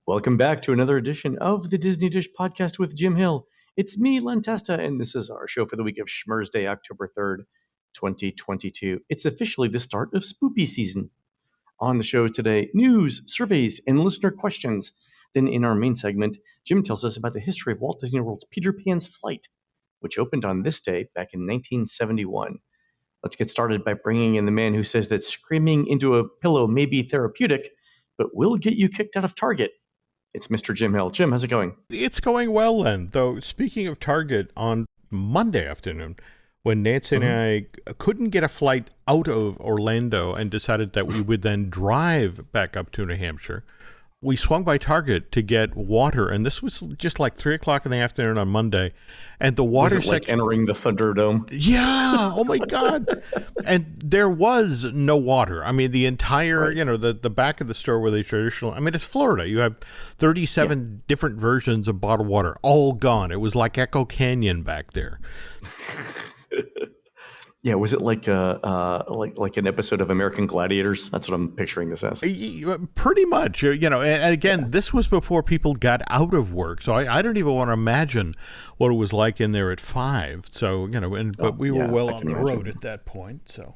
Welcome back to another edition of the Disney Dish Podcast with Jim Hill. It's me, Len Testa, and this is our show for the week of Schmurz Day, October 3rd, 2022. It's officially the start of spoopy season. On the show today, news, surveys, and listener questions. Then in our main segment, Jim tells us about the history of Walt Disney World's Peter Pan's Flight, which opened on this day back in 1971. Let's get started by bringing in the man who says that screaming into a pillow may be therapeutic, but will get you kicked out of Target. It's Mr. Jim Hill. Jim, how's it going? It's going well, Len. Though, speaking of Target, on Monday afternoon, when Nancy and I couldn't get a flight out of Orlando and decided that we would then drive back up to New Hampshire, we swung by Target to get water. And this was just like 3 o'clock in the afternoon on Monday. And the water section... like entering the Thunderdome? Yeah. Oh, my God. And there was no water. I mean, the entire, the back of the store where they traditional, I mean, it's Florida. You have 37 different versions of bottled water, all gone. It was like Echo Canyon back there. Yeah, was it like like an episode of American Gladiators? That's what I'm picturing this as. Pretty much, and again, This was before people got out of work, so I don't even want to imagine what it was like in there at 5. So but we were well on the road at that point. So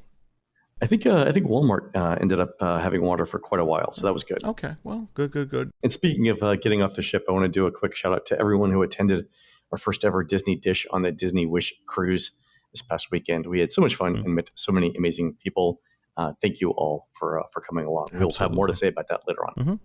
I think Walmart ended up having water for quite a while, so that was good. Okay, well, good. And speaking of getting off the ship, I want to do a quick shout out to everyone who attended our first ever Disney Dish on the Disney Wish cruise this past weekend. We had so much fun and met so many amazing people. Thank you all for coming along. Absolutely. We'll have more to say about that later on.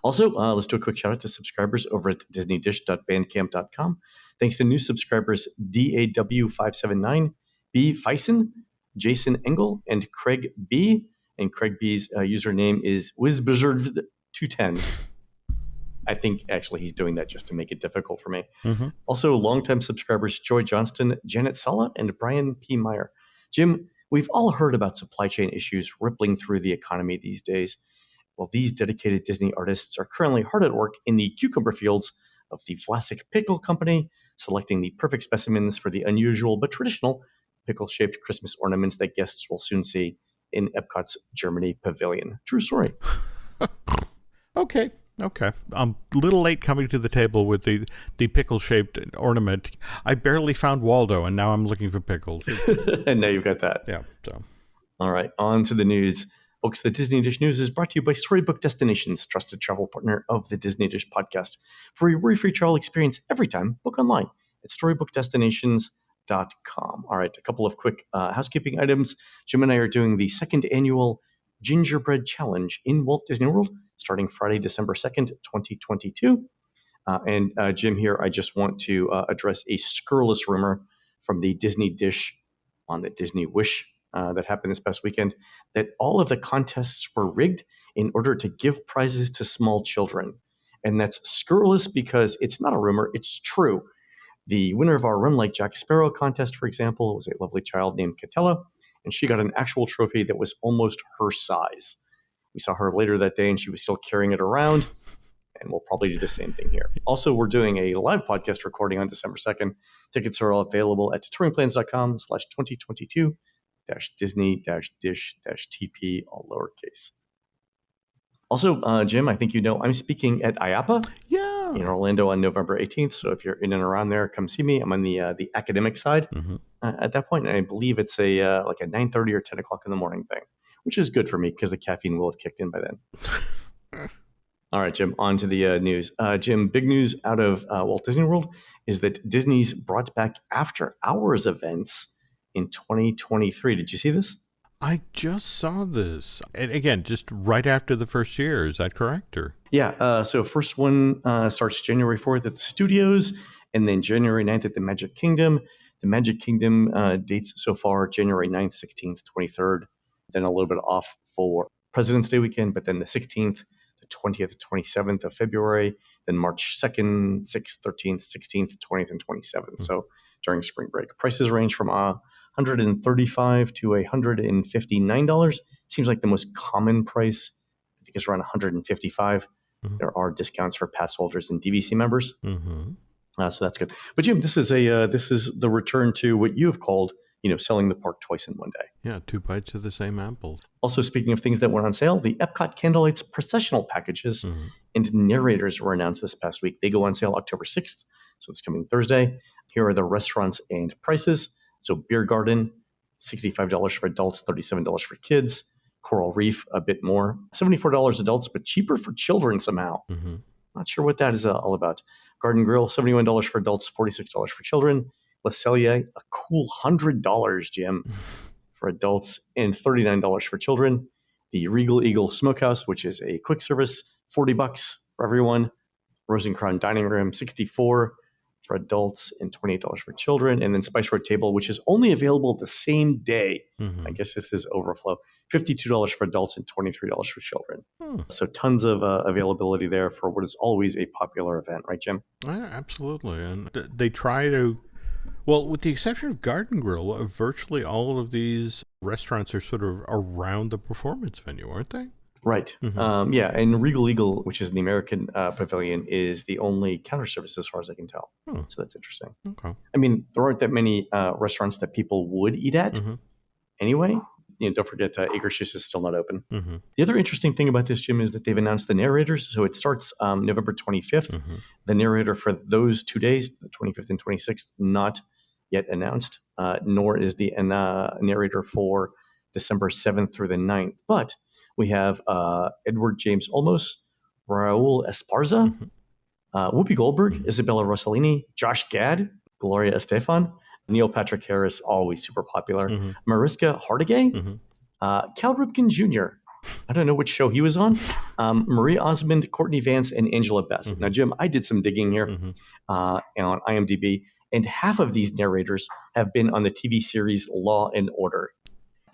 Also, let's do a quick shout out to subscribers over at disneydish.bandcamp.com. Thanks to new subscribers DAW579, B. Feisen, Jason Engel, and Craig B. And Craig B's username is WizBizard210. I think actually he's doing that just to make it difficult for me. Also, longtime subscribers Joy Johnston, Janet Sala, and Brian P. Meyer. Jim, we've all heard about supply chain issues rippling through the economy these days. Well, these dedicated Disney artists are currently hard at work in the cucumber fields of the Vlasic Pickle Company, selecting the perfect specimens for the unusual but traditional pickle-shaped Christmas ornaments that guests will soon see in Epcot's Germany Pavilion. True story. Okay. I'm a little late coming to the table with the pickle-shaped ornament. I barely found Waldo, and now I'm looking for pickles. And now you've got that. Yeah. So, all right, on to the news. Folks, the Disney Dish News is brought to you by Storybook Destinations, trusted travel partner of the Disney Dish podcast. For a worry-free travel experience every time, book online at storybookdestinations.com. All right, a couple of quick housekeeping items. Jim and I are doing the second annual Gingerbread Challenge in Walt Disney World, starting Friday, December 2nd, 2022. And Jim here, I just want to address a scurrilous rumor from the Disney Dish on the Disney Wish that happened this past weekend, that all of the contests were rigged in order to give prizes to small children. And that's scurrilous because it's not a rumor, it's true. The winner of our Run Like Jack Sparrow contest, for example, was a lovely child named Catella, and she got an actual trophy that was almost her size. We saw her later that day, and she was still carrying it around, and we'll probably do the same thing here. Also, we're doing a live podcast recording on December 2nd. Tickets are all available at touringplans.com/2022-Disney-Dish-TP, all lowercase. Also, Jim, I think you know I'm speaking at IAPA in Orlando on November 18th. So if you're in and around there, come see me. I'm on the academic side at that point, and I believe it's like a 9:30 or 10 o'clock in the morning thing, which is good for me because the caffeine will have kicked in by then. All right, Jim, on to the news. Jim, big news out of Walt Disney World is that Disney's brought back after-hours events in 2023. Did you see this? I just saw this. And again, just right after the first year. Is that correct? Or? Yeah. So first one starts January 4th at the studios, and then January 9th at the Magic Kingdom. The Magic Kingdom dates so far January 9th, 16th, 23rd, then a little bit off for President's Day weekend, but then the 16th, the 20th, 27th of February, then March 2nd, 6th, 13th, 16th, 20th, and 27th. So during spring break. Prices range from $135 to $159. Seems like the most common price, I think, is around $155. There are discounts for pass holders and DVC members. So that's good. But Jim, this is the return to what you have called selling the park twice in one day. Yeah, 2 bites of the same apple. Also, speaking of things that went on sale, the Epcot Candlelight's processional packages and narrators were announced this past week. They go on sale October 6th, so it's coming Thursday. Here are the restaurants and prices. So Beer Garden, $65 for adults, $37 for kids. Coral Reef, a bit more, $74 adults, but cheaper for children somehow. Not sure what that is all about. Garden Grill, $71 for adults, $46 for children. Le Cellier, a cool $100, Jim, for adults, and $39 for children. The Regal Eagle Smokehouse, which is a quick service, $40 for everyone. Rose and Crown Dining Room, $64 for adults and $28 for children. And then Spice Road Table, which is only available the same day. I guess this is overflow. $52 for adults and $23 for children. So tons of availability there for what is always a popular event, right, Jim? Yeah, absolutely. And they try to, well, with the exception of Garden Grill, virtually all of these restaurants are sort of around the performance venue, aren't they? Right. Yeah. And Regal Eagle, which is the American pavilion, is the only counter service as far as I can tell. So that's interesting. Okay. I mean, there aren't that many restaurants that people would eat at anyway. Don't forget Akershus is still not open. The other interesting thing about this, Jim, is that they've announced the narrators. So it starts November 25th. The narrator for those 2 days, the 25th and 26th, not yet announced, nor is the narrator for December 7th through the 9th. But we have Edward James Olmos, Raul Esparza, Whoopi Goldberg, Isabella Rossellini, Josh Gad, Gloria Estefan, Neil Patrick Harris, always super popular, Mariska Hargitay, Cal Ripken Jr., I don't know which show he was on, Marie Osmond, Courtney Vance, and Angela Bassett. Now, Jim, I did some digging here on IMDb, and half of these narrators have been on the TV series Law and Order.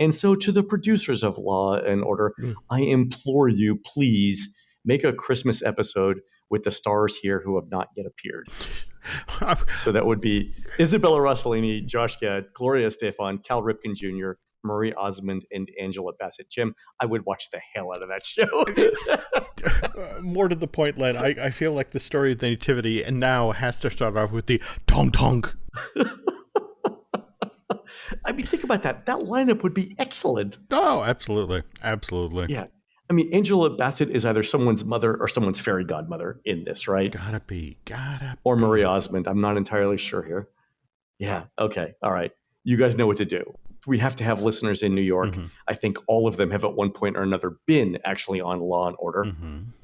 And so to the producers of Law and Order, I implore you, please make a Christmas episode with the stars here who have not yet appeared. So that would be Isabella Rossellini, Josh Gad, Gloria Estefan, Cal Ripken Jr., Marie Osmond, and Angela Bassett. Jim, I would watch the hell out of that show. More to the point, Len, I feel like the story of the Nativity and now has to start off with the tong tong. I mean, think about that. That lineup would be excellent. Oh, absolutely. Absolutely. Yeah. I mean, Angela Bassett is either someone's mother or someone's fairy godmother in this, right? Gotta be. Or Marie Osmond. I'm not entirely sure here. Yeah. Okay. All right. You guys know what to do. We have to have listeners in New York. I think all of them have at one point or another been actually on Law and Order.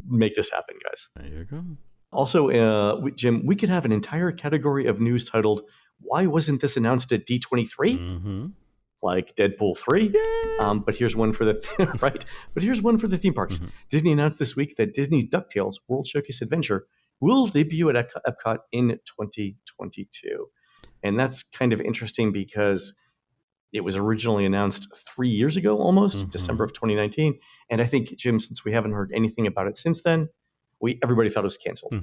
Make this happen, guys. There you go. Also, Jim, we could have an entire category of news titled, "Why wasn't this announced at D23?" Like Deadpool 3. But here's one for the right. But here's one for the theme parks. Disney announced this week that Disney's DuckTales World Showcase Adventure will debut at Epcot in 2022. And that's kind of interesting because it was originally announced 3 years ago, almost December of 2019. And I think, Jim, since we haven't heard anything about it since then, everybody thought it was canceled.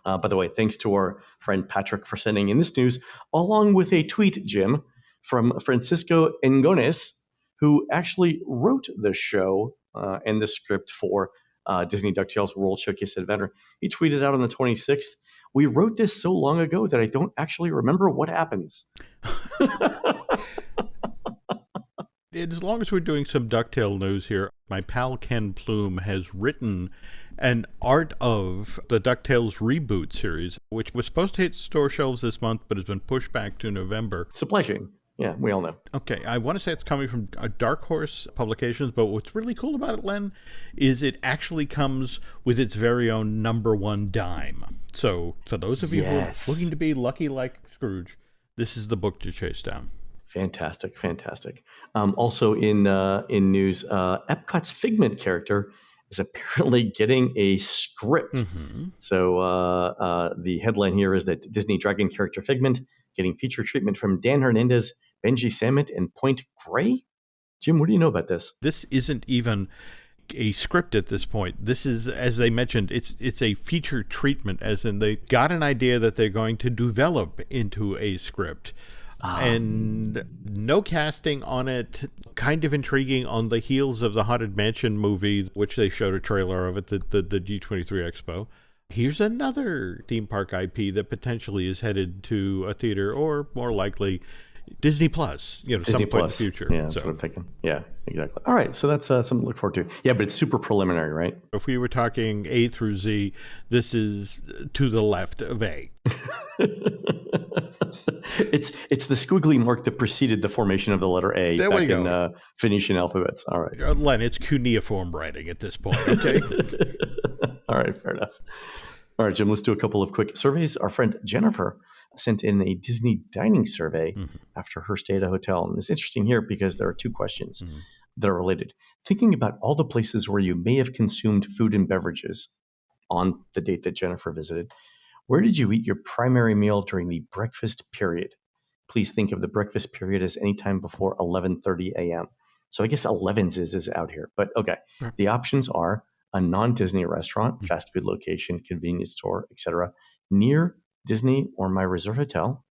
By the way, thanks to our friend Patrick for sending in this news, along with a tweet, Jim, from Francisco Engones, who actually wrote the show and the script for Disney DuckTales World Showcase Adventure. He tweeted out on the 26th, "We wrote this so long ago that I don't actually remember what happens." As long as we're doing some DuckTale news here, my pal Ken Plume has written an art of the DuckTales reboot series, which was supposed to hit store shelves this month, but has been pushed back to November. Supply chain. Yeah, we all know. Okay, I want to say it's coming from Dark Horse Publications, but what's really cool about it, Len, is it actually comes with its very own #1 dime. So for those of you who are looking to be lucky like Scrooge, this is the book to chase down. Fantastic. Also in news, Epcot's Figment character is apparently getting a script. So the headline here is that Disney Dragon character Figment getting feature treatment from Dan Hernandez, Benji Samit, and Point Grey. Jim, what do you know about this? This isn't even a script at this point. This is, as they mentioned, it's a feature treatment, as in they got an idea that they're going to develop into a script. And no casting on it. Kind of intriguing on the heels of the Haunted Mansion movie, which they showed a trailer of at the D23 Expo. Here's another theme park IP that potentially is headed to a theater, or more likely Disney Plus, Disney some point in the Plus. future. Yeah, that's what I'm thinking. Yeah, exactly. All right, so that's something to look forward to. Yeah, but it's super preliminary, right? If we were talking A through Z, this is to the left of A. It's the squiggly mark that preceded the formation of the letter A There back in Phoenician alphabets. All right. Len, it's cuneiform writing at this point, okay? All right, fair enough. All right, Jim, let's do a couple of quick surveys. Our friend Jennifer sent in a Disney dining survey after her stay at a hotel. And it's interesting here because there are two questions that are related. Thinking about all the places where you may have consumed food and beverages on the date that Jennifer visited, where did you eat your primary meal during the breakfast period? Please think of the breakfast period as any time before 11:30 a.m. So I guess 11s is out here. But okay, the options are a non-Disney restaurant, fast food location, convenience store, etc., near Disney or my resort hotel,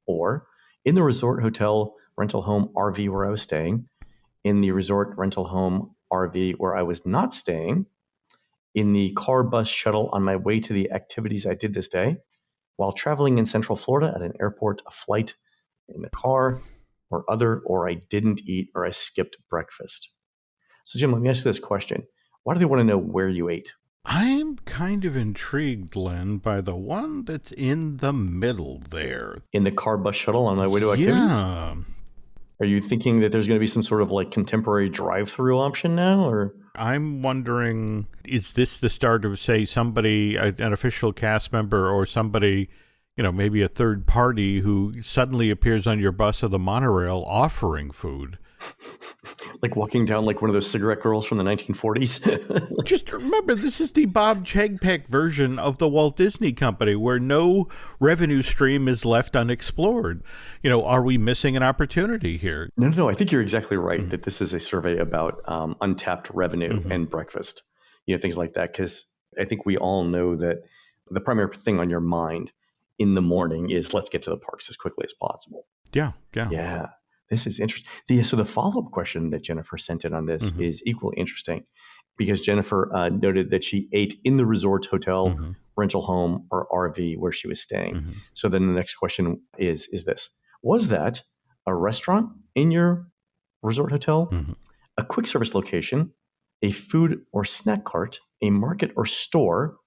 or in the resort hotel, rental home, RV where I was staying, in the resort, rental home, RV where I was not staying, in the car, bus, shuttle on my way to the activities I did this day, while traveling in Central Florida at an airport, a flight, in the car, or other, or I didn't eat or I skipped breakfast. So, Jim, let me ask you this question. Why do they want to know where you ate? I'm kind of intrigued, Len, by the one that's in the middle there. In the car, bus, shuttle on my way to activities? Yeah. Are you thinking that there's going to be some sort of like contemporary drive-through option now, or? I'm wondering, is this the start of, say, somebody, an official cast member or somebody, maybe a third party who suddenly appears on your bus or the monorail offering food? Like walking down like one of those cigarette girls from the 1940s? Just remember, this is the Bob Chapek version of the Walt Disney Company, where no revenue stream is left unexplored. Are we missing an opportunity here? No. I think you're exactly right that this is a survey about untapped revenue and breakfast, things like that. Because I think we all know that the primary thing on your mind in the morning is let's get to the parks as quickly as possible. Yeah. This is interesting. So the follow-up question that Jennifer sent in on this is equally interesting because Jennifer noted that she ate in the resort hotel, rental home, or RV where she was staying. So then the next question is this. Was that a restaurant in your resort hotel, a quick service location, a food or snack cart, a market or store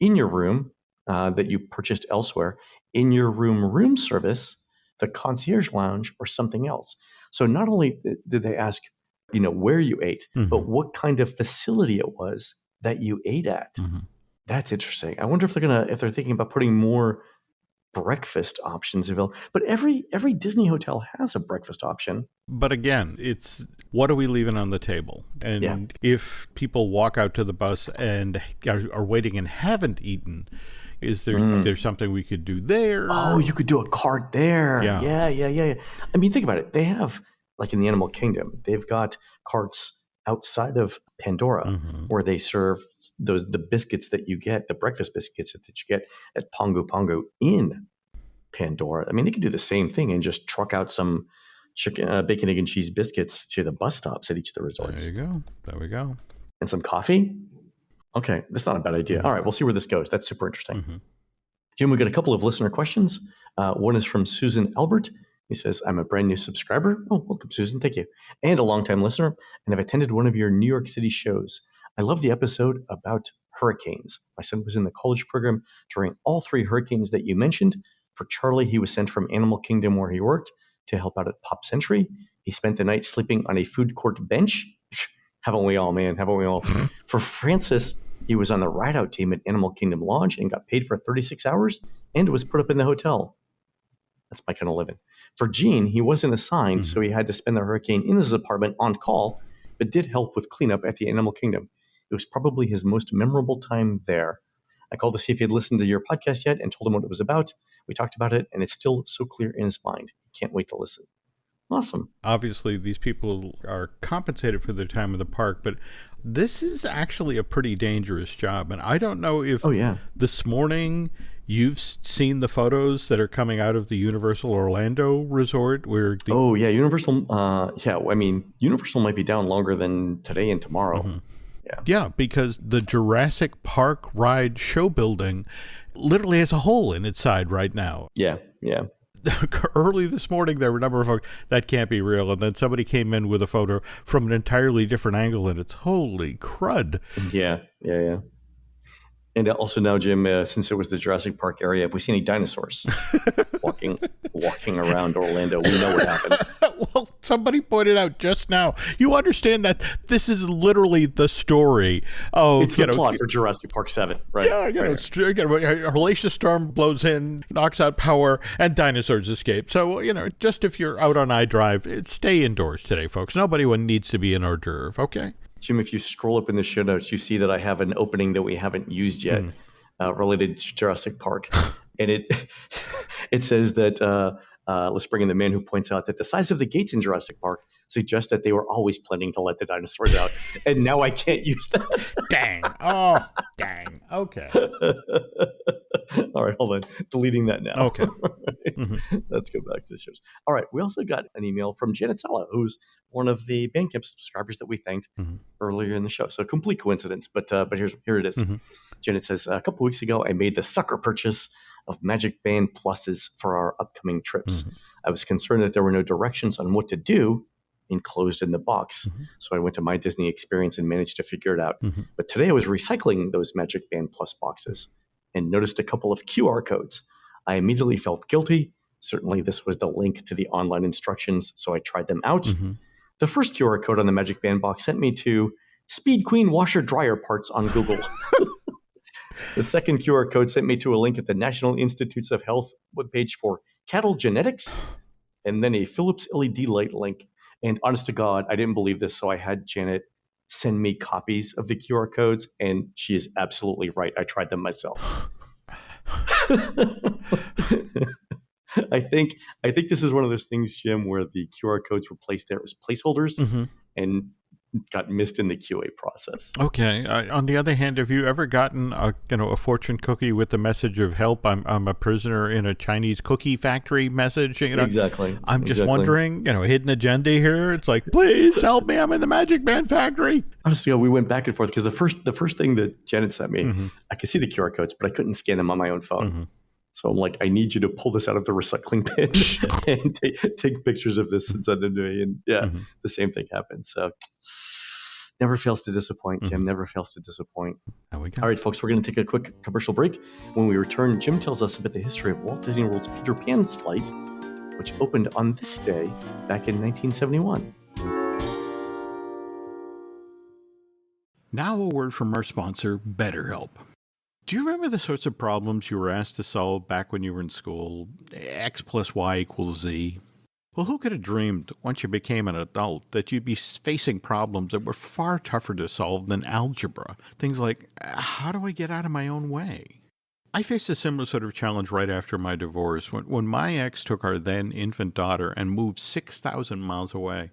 in your room that you purchased elsewhere, in your room service, the concierge lounge, or something else? So not only did they ask, where you ate, but what kind of facility it was that you ate at. That's interesting. I wonder if they're thinking about putting more breakfast options available. But every Disney hotel has a breakfast option. But again, it's what are we leaving on the table? And if people walk out to the bus and are waiting and haven't eaten, is there something we could do there? Oh, you could do a cart there. Yeah. I mean, think about it. They have, like in the Animal Kingdom, they've got carts outside of Pandora where they serve the biscuits that you get, the breakfast biscuits that you get at Pongo Pongo in Pandora. I mean, they could do the same thing and just truck out some chicken, bacon, egg, and cheese biscuits to the bus stops at each of the resorts. There we go. And some coffee. Okay, that's not a bad idea. All right, we'll see where this goes. That's super interesting. Jim, we got a couple of listener questions. One is from Susan Albert. He says, I'm a brand new subscriber. Oh, welcome, Susan. Thank you. And a longtime listener, and I've attended one of your New York City shows. I love the episode about hurricanes. My son was in the college program during all 3 hurricanes that you mentioned. For Charlie, he was sent from Animal Kingdom where he worked to help out at Pop Century. He spent the night sleeping on a food court bench. Haven't we all, man? Haven't we all? For Francis, he was on the ride-out team at Animal Kingdom Lodge and got paid for 36 hours and was put up in the hotel. That's my kind of living. For Gene, he wasn't assigned, so he had to spend the hurricane in his apartment on call, but did help with cleanup at the Animal Kingdom. It was probably his most memorable time there. I called to see if he had listened to your podcast yet and told him what it was about. We talked about it, and it's still so clear in his mind. He can't wait to listen. Awesome. Obviously, these people are compensated for their time in the park, but this is actually a pretty dangerous job. And I don't know if this morning you've seen the photos that are coming out of the Universal Orlando Resort where Universal. I mean, Universal might be down longer than today and tomorrow. Yeah, because the Jurassic Park ride show building literally has a hole in its side right now. Yeah. early this morning, there were a number of folks, that can't be real. And then somebody came in with a photo from an entirely different angle, and it's holy crud. Yeah. And also now, Jim, since it was the Jurassic Park area, have we seen any dinosaurs walking around Orlando? We know what happened. Well, somebody pointed out just now. You understand that this is literally the story of it's the plot for Jurassic Park 7, right? Yeah, a hellacious storm blows in, knocks out power, and dinosaurs escape. So, just if you're out on iDrive, stay indoors today, folks. Nobody needs to be an hors d'oeuvre, okay? Jim, if you scroll up in the show notes, you see that I have an opening that we haven't used yet related to Jurassic Park. And it says that, let's bring in the man who points out that the size of the gates in Jurassic Park suggests that they were always planning to let the dinosaurs out. And now I can't use that. Dang. Oh, dang. Okay. All right, hold on. Deleting that now. Okay. Right. Let's go back to the shows. All right, we also got an email from Janet Sala, who's one of the Bandcamp subscribers that we thanked earlier in the show. So complete coincidence, but here it is. Janet says, a couple weeks ago, I made the sucker purchase of Magic Band Pluses for our upcoming trips. I was concerned that there were no directions on what to do enclosed in the box. So I went to My Disney Experience and managed to figure it out. But today I was recycling those Magic Band Plus boxes and noticed a couple of QR codes. I immediately felt guilty. Certainly this was the link to the online instructions, so I tried them out. The first QR code on the Magic Band box sent me to Speed Queen washer dryer parts on Google. The second QR code sent me to a link at the National Institutes of Health webpage for cattle genetics, and then a Philips LED light link. And honest to God, I didn't believe this, so I had Janet send me copies of the QR codes, and she is absolutely right. I tried them myself. I think this is one of those things, Jim, where the QR codes were placed there as placeholders and got missed in the QA process. Okay. On the other hand, have you ever gotten a fortune cookie with the message of help? I'm a prisoner in a Chinese cookie factory message. Exactly. I'm just wondering, hidden agenda here. It's like, please help me. I'm in the Magic Band factory. Honestly, we went back and forth because the first thing that Janet sent me, I could see the QR codes, but I couldn't scan them on my own phone. So I'm like, I need you to pull this out of the recycling bin and take pictures of this and send them to me. And the same thing happened. So never fails to disappoint, Jim. Never fails to disappoint. All right, folks, we're going to take a quick commercial break. When we return, Jim tells us about the history of Walt Disney World's Peter Pan's flight, which opened on this day back in 1971. Now a word from our sponsor, BetterHelp. Do you remember the sorts of problems you were asked to solve back when you were in school? X plus Y equals Z. Well, who could have dreamed, once you became an adult, that you'd be facing problems that were far tougher to solve than algebra? Things like, how do I get out of my own way? I faced a similar sort of challenge right after my divorce, when my ex took our then infant daughter and moved 6,000 miles away.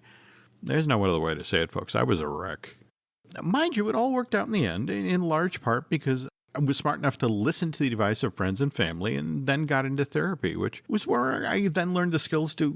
There's no other way to say it, folks. I was a wreck. Mind you, it all worked out in the end, in large part because I was smart enough to listen to the advice of friends and family and then got into therapy, which was where I then learned the skills to,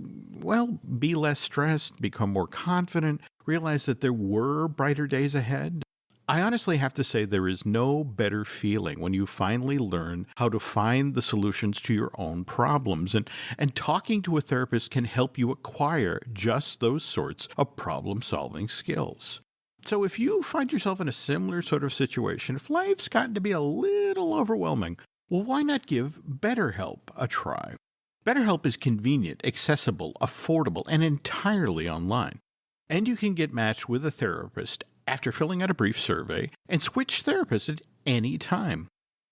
be less stressed, become more confident, realize that there were brighter days ahead. I honestly have to say there is no better feeling when you finally learn how to find the solutions to your own problems. And talking to a therapist can help you acquire just those sorts of problem-solving skills. So if you find yourself in a similar sort of situation, if life's gotten to be a little overwhelming, well, why not give BetterHelp a try? BetterHelp is convenient, accessible, affordable, and entirely online. And you can get matched with a therapist after filling out a brief survey and switch therapists at any time.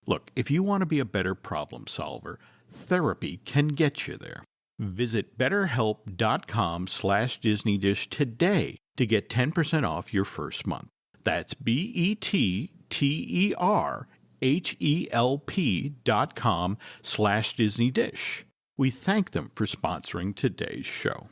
Look, if you want to be a better problem solver, therapy can get you there. Visit betterhelp.com/DisneyDish today to get 10% off your first month. That's betterhelp.com/DisneyDish. We thank them for sponsoring today's show.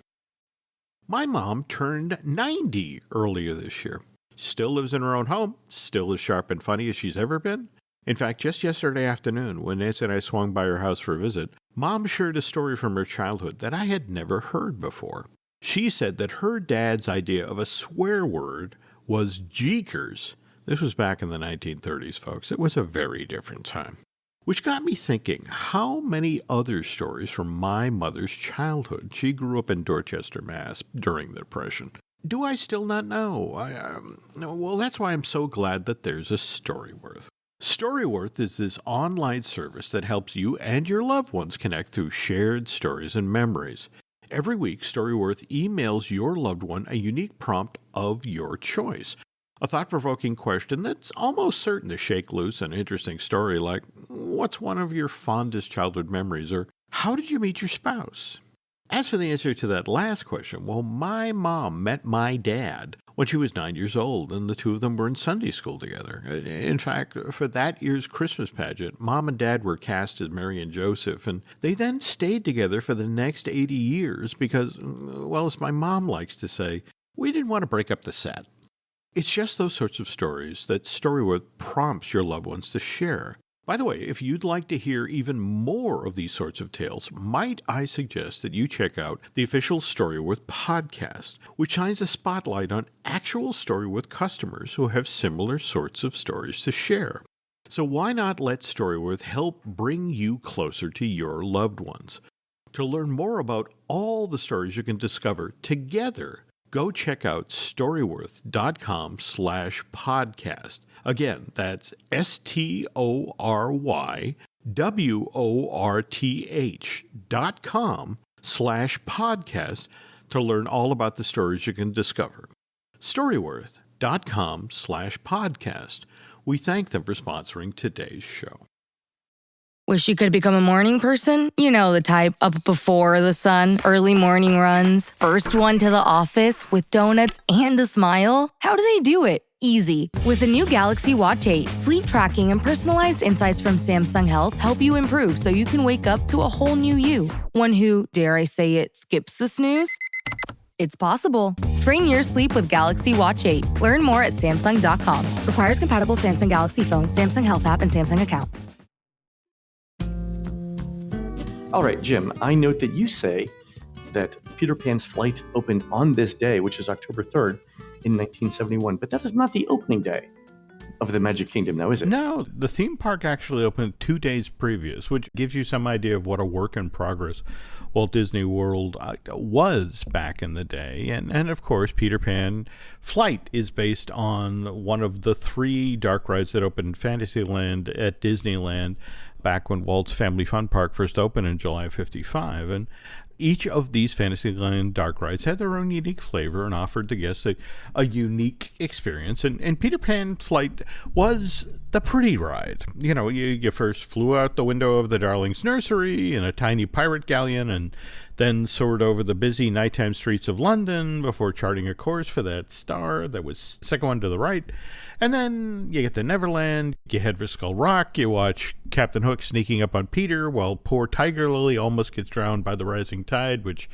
My mom turned 90 earlier this year. Still lives in her own home, still as sharp and funny as she's ever been. In fact, just yesterday afternoon, when Nancy and I swung by her house for a visit, Mom shared a story from her childhood that I had never heard before. She said that her dad's idea of a swear word was jeekers. This was back in the 1930s, folks. It was a very different time. Which got me thinking, how many other stories from my mother's childhood, she grew up in Dorchester, Mass. During the Depression, do I still not know? Well, that's why I'm so glad that there's a Storyworth. Storyworth is this online service that helps you and your loved ones connect through shared stories and memories. Every week, Storyworth emails your loved one a unique prompt of your choice. A thought-provoking question that's almost certain to shake loose an interesting story like, what's one of your fondest childhood memories? Or, how did you meet your spouse? As for the answer to that last question, well, my mom met my dad when she was 9 years old, and the two of them were in Sunday school together. In fact, for that year's Christmas pageant, Mom and Dad were cast as Mary and Joseph, and they then stayed together for the next 80 years because, well, as my mom likes to say, we didn't want to break up the set. It's just those sorts of stories that Storyworth prompts your loved ones to share. By the way, if you'd like to hear even more of these sorts of tales, might I suggest that you check out the official Storyworth podcast, which shines a spotlight on actual Storyworth customers who have similar sorts of stories to share. So why not let Storyworth help bring you closer to your loved ones? To learn more about all the stories you can discover together, go check out storyworth.com/podcast. Again, that's STORYWORTH.com/podcast to learn all about the stories you can discover. Storyworth.com/podcast. We thank them for sponsoring today's show. Wish you could become a morning person? You know the type, up before the sun, early morning runs, first one to the office with donuts and a smile. How do they do it? Easy. With the new Galaxy Watch 8, sleep tracking and personalized insights from Samsung Health help you improve so you can wake up to a whole new you. One who, dare I say it, skips the snooze? It's possible. Train your sleep with Galaxy Watch 8. Learn more at Samsung.com. Requires compatible Samsung Galaxy phone, Samsung Health app, and Samsung account. All right, Jim, I note that you say that Peter Pan's flight opened on this day, which is October 3rd in 1971, but that is not the opening day of the Magic Kingdom now, is it? No, the theme park actually opened 2 days previous, which gives you some idea of what a work in progress Walt Disney World was back in the day. And of course, Peter Pan Flight is based on one of the 3 dark rides that opened Fantasyland at Disneyland back when Walt's Family Fun Park first opened in July of 55. And each of these Fantasyland dark rides had their own unique flavor and offered the guests a unique experience. And Peter Pan Flight was the pretty ride. You know, you first flew out the window of the Darlings nursery in a tiny pirate galleon and then soared over the busy nighttime streets of London before charting a course for that star that was second one to the right. And then you get to Neverland, you head for Skull Rock, you watch Captain Hook sneaking up on Peter while poor Tiger Lily almost gets drowned by the rising tide, which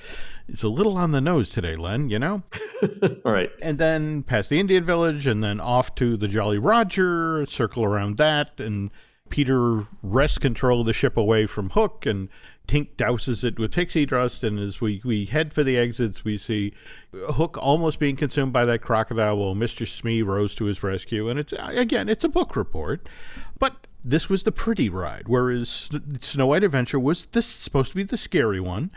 is a little on the nose today, Len, you know? All right. And then past the Indian Village and then off to the Jolly Roger, circle around that, and Peter wrests control of the ship away from Hook, and Tink douses it with pixie dust, and as we head for the exits, we see Hook almost being consumed by that crocodile while Mr. Smee rose to his rescue. And it's a book report, but this was the pretty ride, whereas Snow White Adventure was supposed to be the scary one.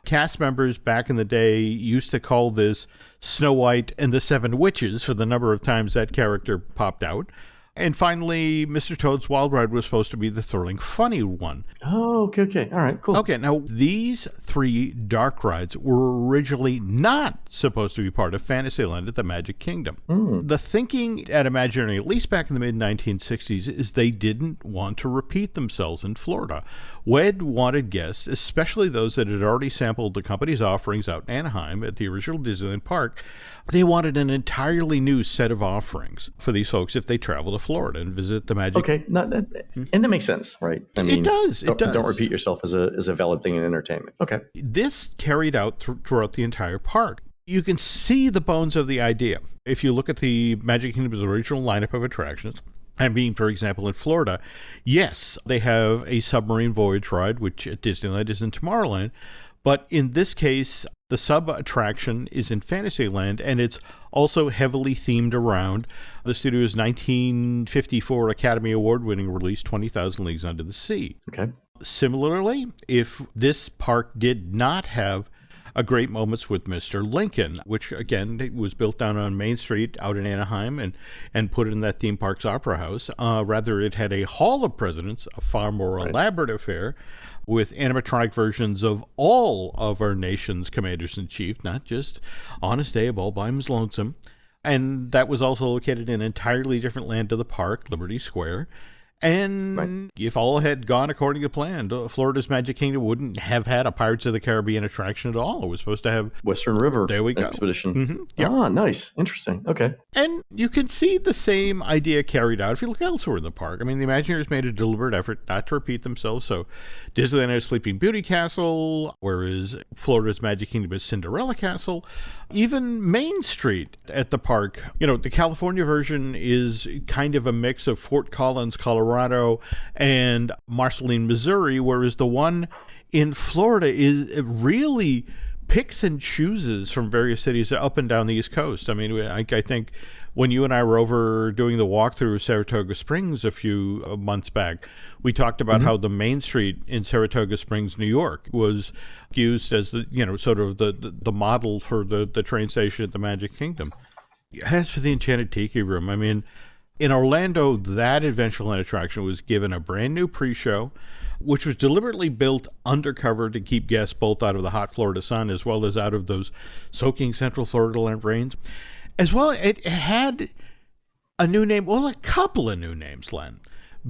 Cast members back in the day used to call this Snow White and the Seven Witches for the number of times that character popped out. And finally, Mr. Toad's Wild Ride was supposed to be the thrilling, funny one. Oh, okay. All right, cool. Okay, now these 3 dark rides were originally not supposed to be part of Fantasyland at the Magic Kingdom. The thinking at Imagineering, at least back in the mid-1960s, is they didn't want to repeat themselves in Florida. WED wanted guests, especially those that had already sampled the company's offerings out in Anaheim at the original Disneyland park, they wanted an entirely new set of offerings for these folks if they travel to Florida and visit the Magic. Okay, and that makes sense, right? I mean, it does. Don't repeat yourself as a valid thing in entertainment. Okay. This carried out throughout the entire park. You can see the bones of the idea. If you look at the Magic Kingdom's original lineup of attractions, I mean, for example, in Florida, yes, they have a submarine voyage ride, which at Disneyland is in Tomorrowland. But in this case, the sub-attraction is in Fantasyland, and it's also heavily themed around the studio's 1954 Academy Award-winning release, 20,000 Leagues Under the Sea. Okay. Similarly, if this park did not have a Great Moments with Mr. Lincoln, which, again, it was built down on Main Street out in Anaheim and put in that theme park's opera house. Rather, it had a Hall of Presidents, a far more elaborate affair, with animatronic versions of all of our nation's commanders-in-chief, not just Honest Abe all by his lonesome. And that was also located in an entirely different land to the park, Liberty Square. And if all had gone according to plan, Florida's Magic Kingdom wouldn't have had a Pirates of the Caribbean attraction at all. It was supposed to have Western River there we go. Expedition. Mm-hmm. Yep. Ah, nice. Interesting. Okay. And you can see the same idea carried out if you look elsewhere in the park. I mean, the Imagineers made a deliberate effort not to repeat themselves. So Disneyland has Sleeping Beauty Castle, whereas Florida's Magic Kingdom is Cinderella Castle. Even Main Street at the park, the California version is kind of a mix of Fort Collins, Colorado, and Marceline, Missouri, whereas the one in Florida is really picks and chooses from various cities up and down the East Coast. I mean, I think when you and I were over doing the walkthrough of Saratoga Springs a few months back, we talked about how the Main Street in Saratoga Springs, New York, was used as the sort of the model for the train station at the Magic Kingdom. As for the Enchanted Tiki Room, I mean, in Orlando, that Adventureland attraction was given a brand new pre-show, which was deliberately built undercover to keep guests both out of the hot Florida sun as well as out of those soaking central Florida land rains. As well, it had a new name, well, a couple of new names, Len.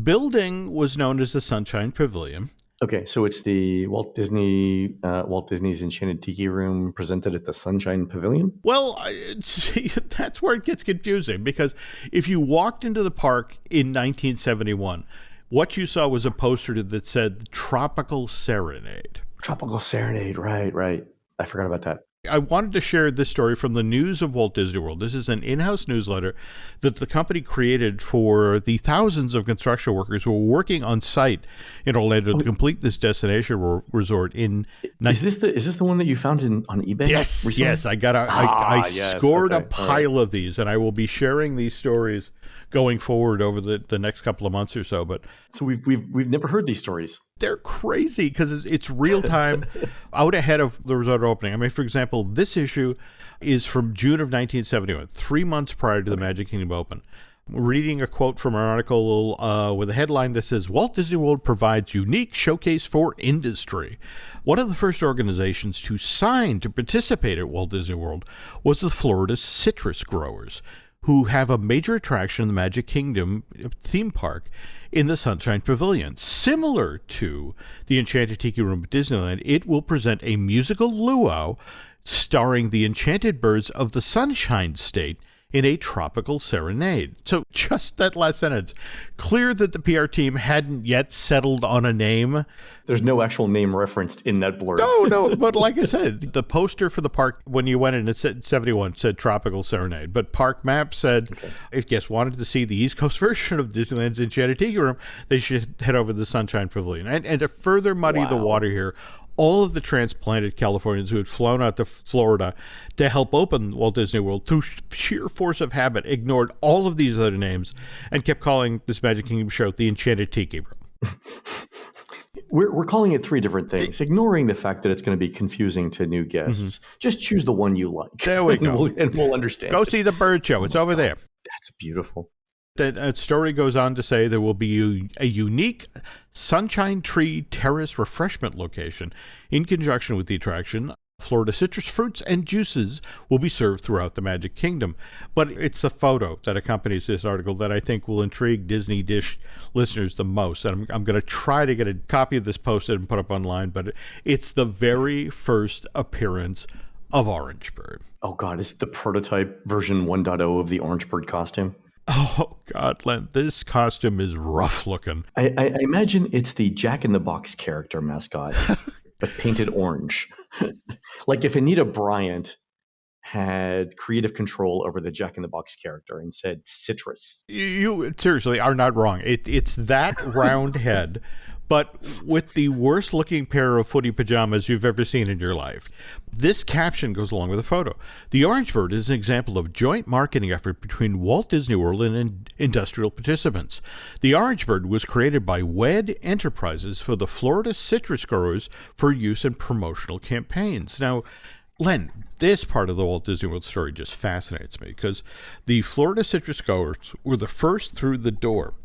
Building was known as the Sunshine Pavilion. Okay, so it's the Walt Disney's Enchanted Tiki Room presented at the Sunshine Pavilion? Well, see, that's where it gets confusing, because if you walked into the park in 1971, what you saw was a poster that said Tropical Serenade. Tropical Serenade, right. I forgot about that. I wanted to share this story from the News of Walt Disney World. This is an in-house newsletter that the company created for the thousands of construction workers who were working on site in Orlando to complete this destination resort. Is this the one that you found on eBay? Yes, recently? Yes. I scored a pile of these, and I will be sharing these stories going forward over the next couple of months or so. But so we've never heard these stories. They're crazy because it's real time, out ahead of the resort opening. I mean, for example, this issue is from June of 1971, 3 months prior to the Magic Kingdom open. I'm reading a quote from an article with a headline that says, Walt Disney World provides unique showcase for industry. One of the first organizations to sign to participate at Walt Disney World was the Florida citrus growers, who have a major attraction in the Magic Kingdom theme park in the Sunshine Pavilion. Similar to the Enchanted Tiki Room at Disneyland, it will present a musical luau starring the enchanted birds of the Sunshine State in a tropical serenade. So just that last sentence, clear that the PR team hadn't yet settled on a name. There's no actual name referenced in that blurb. No, but like I said, the poster for the park, when you went in, it said 71, said Tropical Serenade. But Park Map said, if guests wanted to see the East Coast version of Disneyland's Enchanted Tiki Room, they should head over to the Sunshine Pavilion. And to further muddy the water here, all of the transplanted Californians who had flown out to Florida to help open Walt Disney World, through sheer force of habit, ignored all of these other names and kept calling this Magic Kingdom show the Enchanted Tiki Room. We're calling it three different things, ignoring the fact that it's going to be confusing to new guests. Just choose the one you like. There we go. and we'll understand. Go see the bird show. It's over there. That's beautiful. That story goes on to say there will be a unique Sunshine Tree Terrace refreshment location in conjunction with the attraction. Florida citrus fruits and juices will be served throughout the Magic Kingdom. But it's the photo that accompanies this article that I think will intrigue Disney Dish listeners the most. And I'm going to try to get a copy of this posted and put up online, but it's the very first appearance of Orangebird. Oh, God. Is it the prototype version 1.0 of the Orangebird costume? Oh, God, Len, this costume is rough looking. I imagine it's the Jack-in-the-Box character mascot, but painted orange. Like if Anita Bryant had creative control over the Jack in the Box character and said citrus. You seriously are not wrong. It's that round head, but with the worst looking pair of footy pajamas you've ever seen in your life. This caption goes along with the photo. The Orange Bird is an example of joint marketing effort between Walt Disney World and industrial participants. The Orange Bird was created by WED Enterprises for the Florida citrus growers for use in promotional campaigns. Now, Len, this part of the Walt Disney World story just fascinates me because the Florida citrus growers were the first through the door.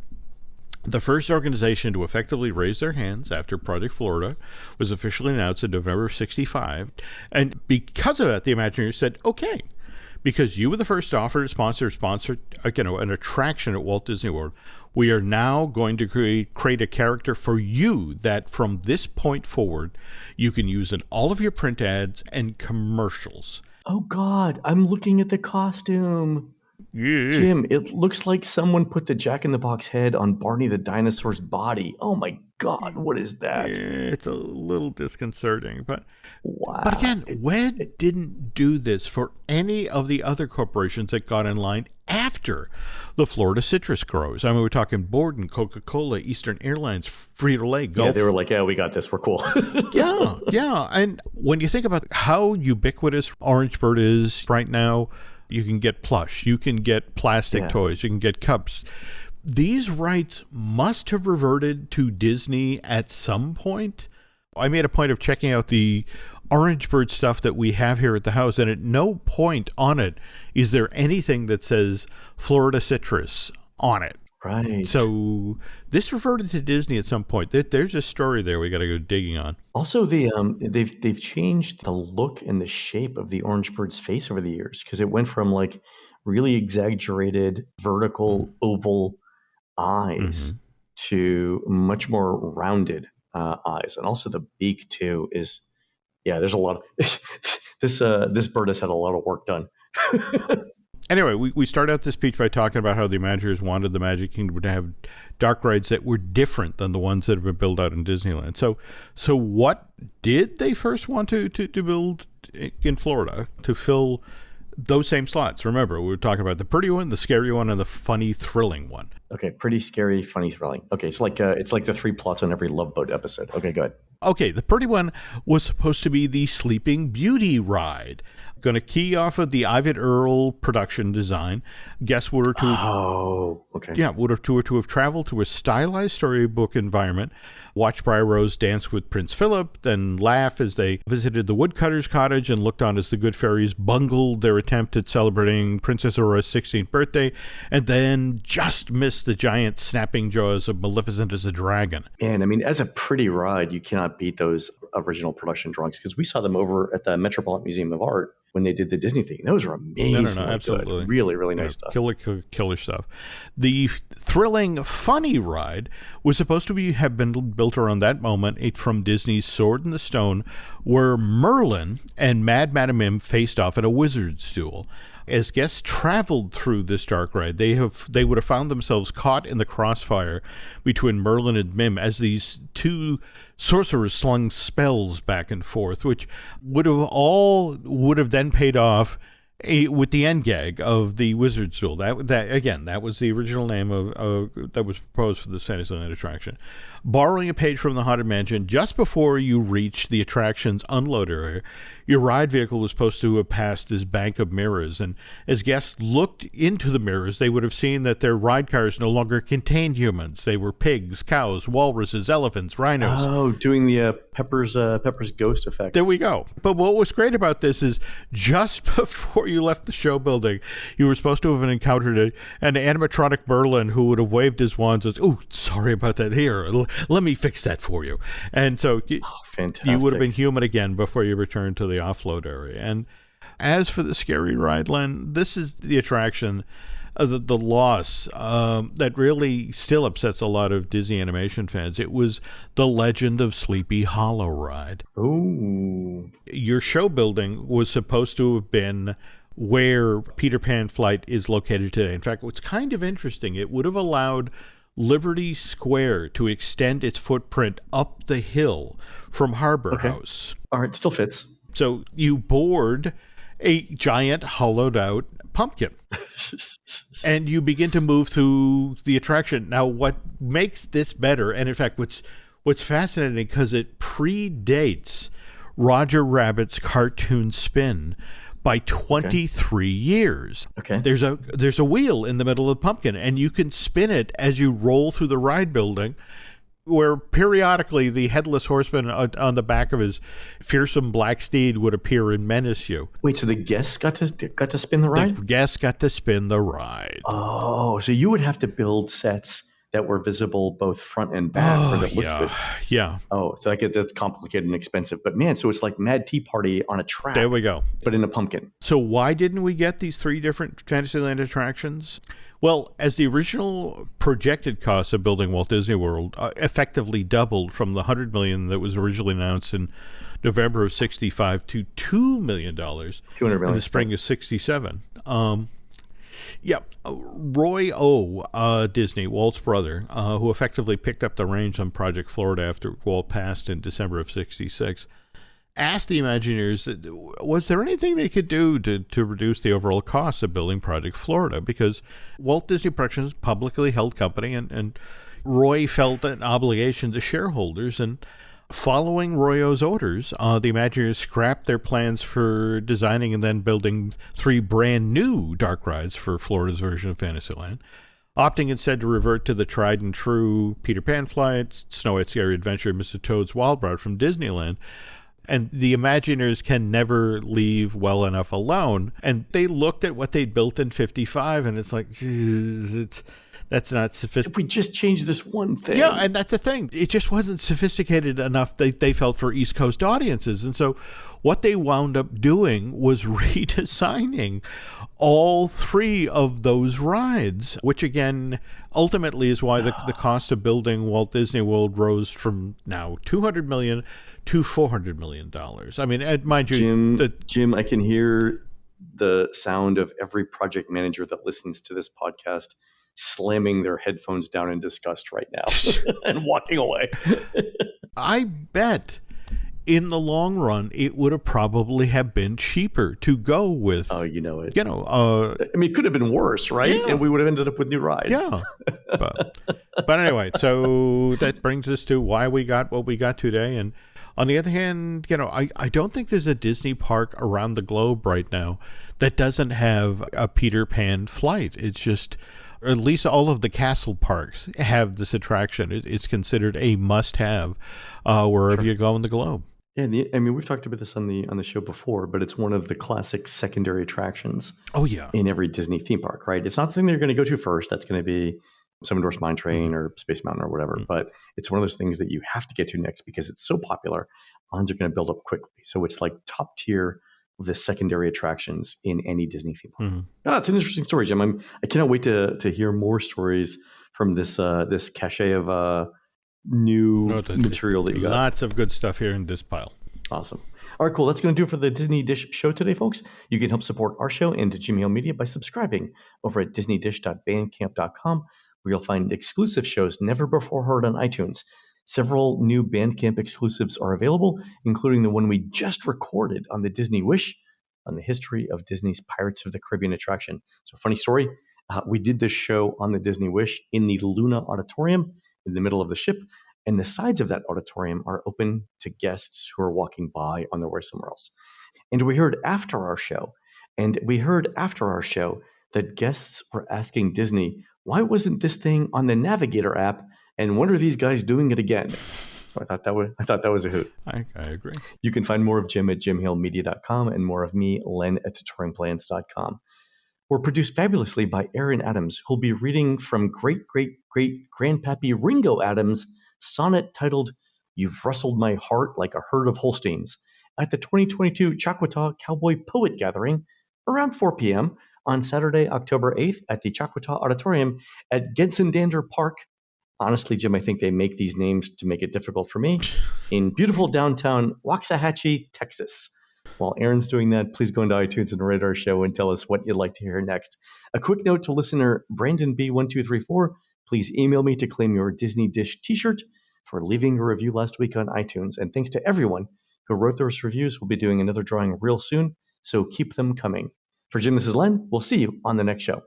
The first organization to effectively raise their hands after Project Florida was officially announced in November of 1965. And because of that, the Imagineers said, okay, because you were the first to offer to sponsor an attraction at Walt Disney World, we are now going to create a character for you that from this point forward, you can use in all of your print ads and commercials. Oh, God, I'm looking at the costume. Yeah. Jim, it looks like someone put the Jack in the Box head on Barney the dinosaur's body. Oh, my God, what is that? Yeah, it's a little disconcerting, but wow. But again, WED didn't do this for any of the other corporations that got in line after the Florida citrus grows. I mean, we're talking Borden, Coca-Cola, Eastern Airlines, Frito-Lay, Gulf. Yeah, they were like, yeah, we got this. We're cool. Yeah. And when you think about how ubiquitous Orange Bird is right now, you can get plush, you can get plastic toys, you can get cups. These rights must have reverted to Disney at some point. I made a point of checking out the Orange Bird stuff that we have here at the house, and at no point on it is there anything that says Florida Citrus on it. Right. So this reverted to Disney at some point. There's a story there we got to go digging on. Also, they've changed the look and the shape of the Orange Bird's face over the years because it went from like really exaggerated vertical oval eyes to much more rounded eyes, and also the beak too is there's a lot of this bird has had a lot of work done. Anyway, we start out this speech by talking about how the Imagineers wanted the Magic Kingdom to have dark rides that were different than the ones that have been built out in Disneyland. So what did they first want to build in Florida to fill those same slots? Remember, we were talking about the pretty one, the scary one, and the funny, thrilling one. Okay, pretty, scary, funny, thrilling. Okay, it's like the three plots on every Love Boat episode. Okay, go ahead. Okay, the pretty one was supposed to be the Sleeping Beauty ride. Going to key off of the Ivan Earl production design. Guests were to have traveled to a stylized storybook environment, watch Briar Rose dance with Prince Philip, then laugh as they visited the woodcutter's cottage and looked on as the good fairies bungled their attempt at celebrating Princess Aurora's 16th birthday, and then just missed the giant snapping jaws of Maleficent as a dragon. And I mean, as a pretty ride, you cannot beat those original production drawings because we saw them over at the Metropolitan Museum of Art when they did the Disney thing. Those were amazing. No, absolutely. Good. Really, really nice stuff. Killer stuff. The thrilling, funny ride was supposed to have been built around that moment from Disney's Sword in the Stone, where Merlin and Mad Madam Mim faced off in a wizard's duel. As guests traveled through this dark ride, they would have found themselves caught in the crossfire between Merlin and Mim as these two sorcerers slung spells back and forth, which would have then paid off with the end gag of the Wizard's Duel. That was the original name of that was proposed for the Fantasyland attraction. Borrowing a page from the Haunted Mansion, just before you reach the attraction's unload area, your ride vehicle was supposed to have passed this bank of mirrors, and as guests looked into the mirrors, they would have seen that their ride cars no longer contained humans. They were pigs, cows, walruses, elephants, rhinos. Oh, doing the Pepper's ghost effect. There we go. But what was great about this is just before you left the show building, you were supposed to have encountered an animatronic Merlin who would have waved his wand and says, "Oh, sorry about that. Here, let me fix that for you." And so fantastic. You would have been human again before you returned to the offload area. And as for the scary ride, Len, this is the attraction, the loss that really still upsets a lot of Disney animation fans. It was the Legend of Sleepy Hollow ride. Ooh. Your show building was supposed to have been where Peter Pan Flight is located today. In fact, what's kind of interesting, it would have allowed Liberty Square to extend its footprint up the hill from Harbor House. All right, still fits. So you board a giant hollowed out pumpkin. And you begin to move through the attraction. Now, what makes this better, and in fact, what's fascinating, because it predates Roger Rabbit's cartoon spin by 23 years. Okay. There's a wheel in the middle of the pumpkin, and you can spin it as you roll through the ride building, where periodically the headless horseman on the back of his fearsome black steed would appear and menace you. Wait, so the guests got to spin the ride? The guests got to spin the ride. Oh, so you would have to build sets that were visible both front and back. Oh, or that looked good. Yeah. Oh, so that's complicated and expensive. But man, so it's like Mad Tea Party on a track. There we go. But in a pumpkin. So why didn't we get these 3 different Fantasyland attractions? Well, as the original projected cost of building Walt Disney World effectively doubled from the $100 million that was originally announced in November of '65 to $2 million $200 million in the spring of '67. Roy O. Disney, Walt's brother, who effectively picked up the reins on Project Florida after Walt passed in December of '66, asked the Imagineers, was there anything they could do to reduce the overall cost of building Project Florida? Because Walt Disney Productions, publicly held company, and Roy felt an obligation to shareholders. And following Roy O's orders, the Imagineers scrapped their plans for designing and then building 3 brand new dark rides for Florida's version of Fantasyland, opting instead to revert to the tried and true Peter Pan flight, Snow White's Scary Adventure, and Mr. Toad's Wild Ride from Disneyland. And the Imagineers can never leave well enough alone. And they looked at what they'd built in '55, and it's like, geez, that's not sophisticated. If we just change this one thing. Yeah, and that's the thing. It just wasn't sophisticated enough, they felt, for East Coast audiences. And so what they wound up doing was redesigning all 3 of those rides, which again ultimately is why the cost of building Walt Disney World rose from now $200 million to $400 million. I mean, mind you, Jim, I can hear the sound of every project manager that listens to this podcast slamming their headphones down in disgust right now and walking away. I bet in the long run, it would have probably have been cheaper to go with. Oh, you know it. I mean, it could have been worse, right? Yeah. And we would have ended up with new rides. Yeah. But anyway, so that brings us to why we got what we got today. And on the other hand, I don't think there's a Disney park around the globe right now that doesn't have a Peter Pan flight. It's just, or at least all of the castle parks have this attraction. It's considered a must-have wherever you go in the globe. Yeah, I mean, we've talked about this on the show before, but it's one of the classic secondary attractions. Oh yeah, in every Disney theme park, right? It's not the thing they're going to go to first. That's going to be Seven Dwarfs Mine Train or Space Mountain or whatever. But it's one of those things that you have to get to next because it's so popular. Lines are going to build up quickly, so it's like top tier of the secondary attractions in any Disney theme park. It's an interesting story, Jim. I cannot wait to hear more stories from this cache of new material that you got. Lots of good stuff here in this pile. Awesome. All right, cool. That's going to do it for the Disney Dish show today, folks. You can help support our show and Jim Hill Media by subscribing over at disneydish.bandcamp.com, where you'll find exclusive shows never before heard on iTunes. Several new Bandcamp exclusives are available, including the one we just recorded on the Disney Wish on the history of Disney's Pirates of the Caribbean attraction. So, funny story, we did this show on the Disney Wish in the Luna Auditorium in the middle of the ship, and the sides of that auditorium are open to guests who are walking by on their way somewhere else. And we heard after our show that guests were asking Disney, why wasn't this thing on the Navigator app? And when are these guys doing it again? So I thought that was a hoot. I agree. You can find more of Jim at jimhillmedia.com and more of me, Len, at touringplans.com. We're produced fabulously by Aaron Adams, who'll be reading from great-great-great-grandpappy Ringo Adams' sonnet titled, You've Rustled My Heart Like a Herd of Holsteins, at the 2022 Choctaw Cowboy Poet Gathering around 4 p.m. on Saturday, October 8th at the Choctaw Auditorium at Gensendander Park. Honestly, Jim, I think they make these names to make it difficult for me. In beautiful downtown Waxahachie, Texas. While Aaron's doing that, please go into iTunes and rate our show and tell us what you'd like to hear next. A quick note to listener Brandon B1234. Please email me to claim your Disney Dish t-shirt for leaving a review last week on iTunes. And thanks to everyone who wrote those reviews. We'll be doing another drawing real soon, so keep them coming. For Jim, this is Len. We'll see you on the next show.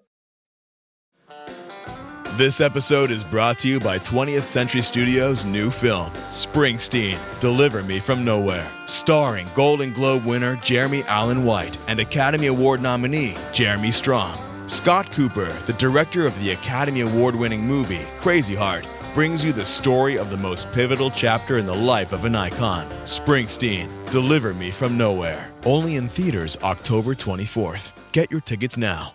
This episode is brought to you by 20th Century Studios' new film, Springsteen, Deliver Me From Nowhere, starring Golden Globe winner Jeremy Allen White and Academy Award nominee Jeremy Strong. Scott Cooper, the director of the Academy Award-winning movie Crazy Heart, brings you the story of the most pivotal chapter in the life of an icon, Springsteen, Deliver Me From Nowhere. Only in theaters October 24th. Get your tickets now.